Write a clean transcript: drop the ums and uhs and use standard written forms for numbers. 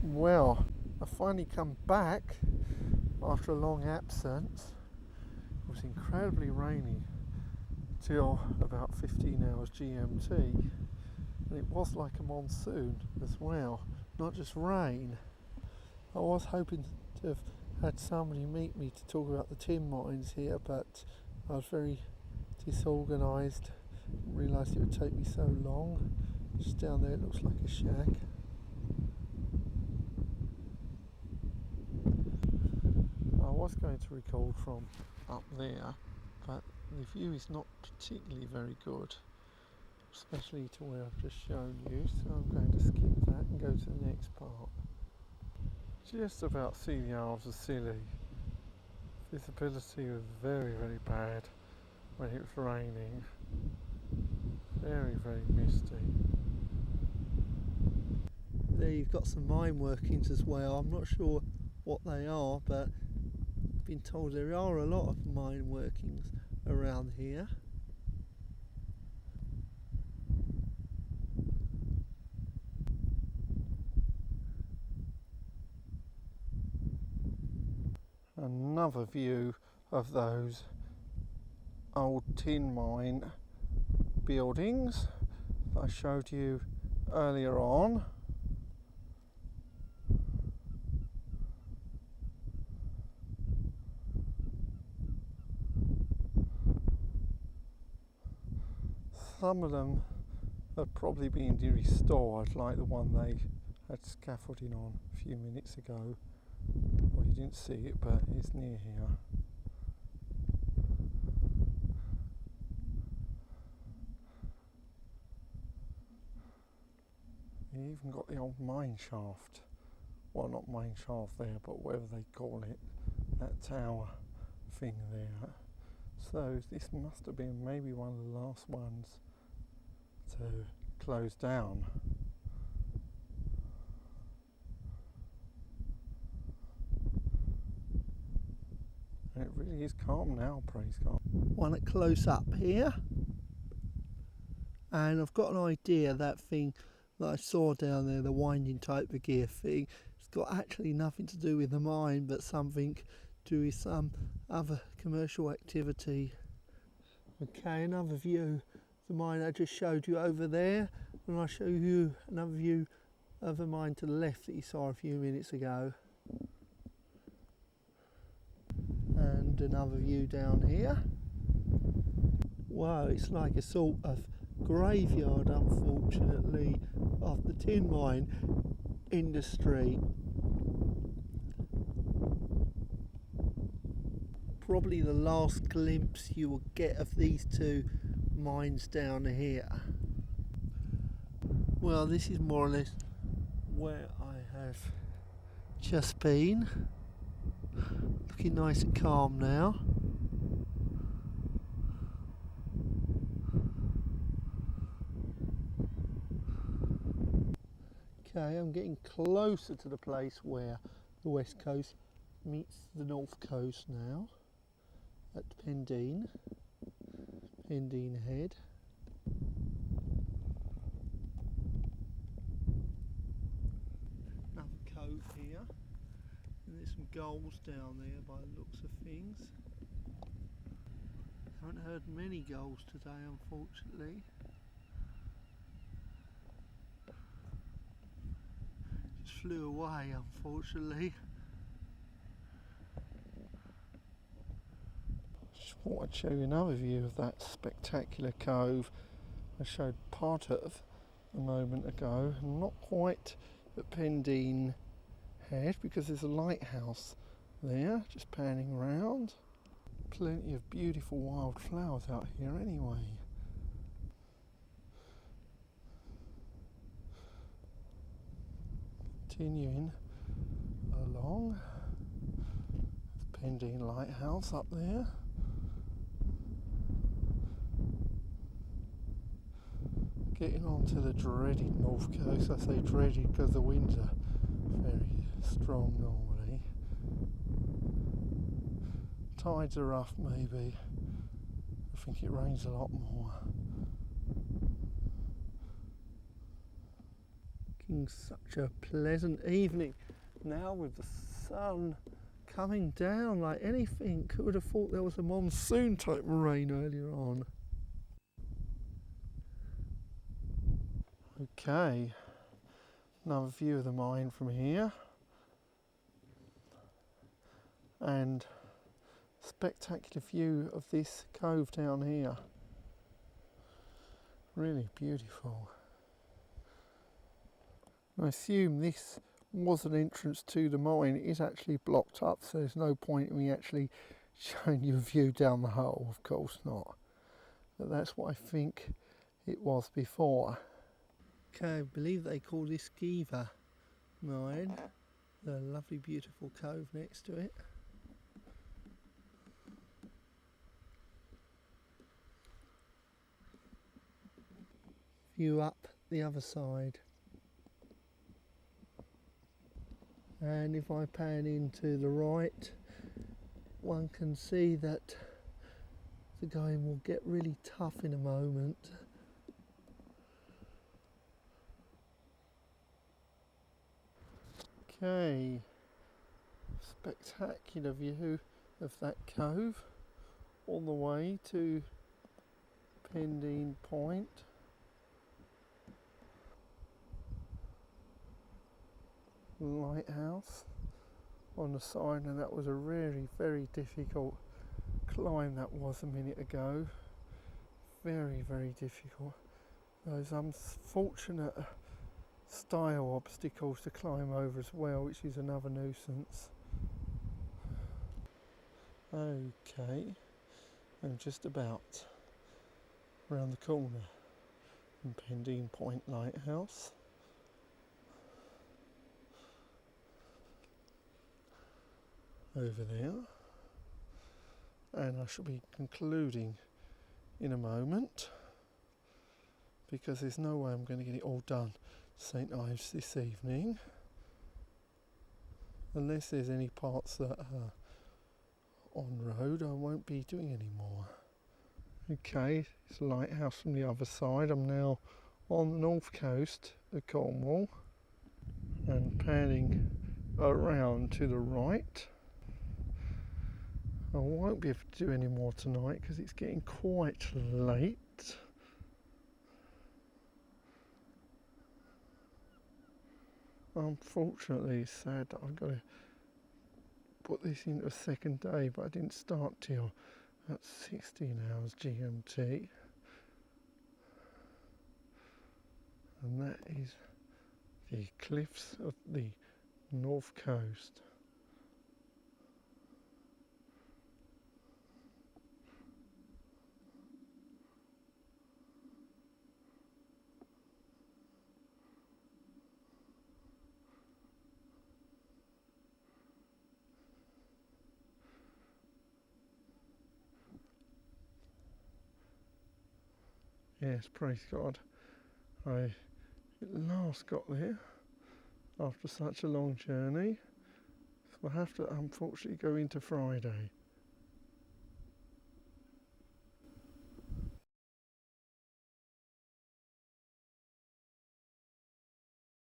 Well, I finally come back after a long absence. It was incredibly rainy till about 15 hours GMT, and it was like a monsoon as well, not just rain. I was hoping to have had somebody meet me to talk about the tin mines here, but I was very disorganised, realised it would take me so long. Just down there it looks like a shack. I was going to record from up there, but the view is not particularly very good, especially to where I've just shown you, so I'm going to skip that and go to the next part. Just about see the Isles of Scilly. Visibility was very, very bad when it was raining. Very, very misty. There you've got some mine workings as well. I'm not sure what they are, but I've been told there are a lot of mine workings around here. Another view of those old tin mine buildings that I showed you earlier on. Some of them have probably been restored, like the one they had scaffolding on a few minutes ago. Well, you didn't see it, but it's near here. You even got the old mine shaft. Well, not mine shaft there, but whatever they call it, that tower thing there. So this must have been maybe one of the last ones to close down. And it really is calm now, praise God. One at close up here, and I've got an idea that thing that I saw down there, the winding type of gear thing, it's got actually nothing to do with the mine, but something to do with some other commercial activity. Okay, another view of the mine I just showed you over there, and I'll show you another view of the mine to the left that you saw a few minutes ago. And another view down here. Wow, it's like a sort of graveyard, unfortunately, of the tin mine industry. Probably the last glimpse you will get of these two mines down here. Well, this is more or less where I have just been. Looking nice and calm now. Okay, I'm getting closer to the place where the west coast meets the north coast now, at Pendeen Head. Another cove here, and there's some gulls down there by the looks of things. Haven't heard many gulls today, unfortunately. Just flew away, unfortunately. Just thought I'd show you another view of that spectacular cove I showed part of a moment ago. Not quite at Pendeen Head because there's a lighthouse there, just panning around. Plenty of beautiful wildflowers out here anyway. Continuing along, the Pendeen Lighthouse up there. Getting on to the dreaded north coast. I say dreaded because the winds are very strong normally. Tides are rough maybe. I think it rains a lot more. making such a pleasant evening now with the sun coming down like anything. Who would have thought there was a monsoon type of rain earlier on? Okay, another view of the mine from here, and spectacular view of this cove down here. Really beautiful. I assume this was an entrance to the mine. It is actually blocked up, so there's no point in me actually showing you a view down the hole, of course not. But that's what I think it was before. Okay, I believe they call this Giva mine. The lovely beautiful cove next to it. View up the other side. And if I pan into the right, one can see that the going will get really tough in a moment. Okay, spectacular view of that cove all the way to Pendeen Point. Lighthouse on the side, and that was a really very difficult climb that was a minute ago. Very difficult. Those unfortunate stile obstacles to climb over as well, which is another nuisance. Okay, I'm just about around the corner from Pendeen Point Lighthouse. Over there, and I shall be concluding in a moment because there's no way I'm going to get it all done St Ives this evening unless there's any parts that are on road. I won't be doing any more. Okay, it's a lighthouse from the other side. I'm now on the north coast of Cornwall and panning around to the right. I won't be able to do any more tonight because it's getting quite late. Unfortunately, it's sad that I've got to put this into a second day, but I didn't start till about 16 hours GMT. And that is the cliffs of the north coast. Yes, praise God. I at last got there after such a long journey. So I have to unfortunately go into Friday.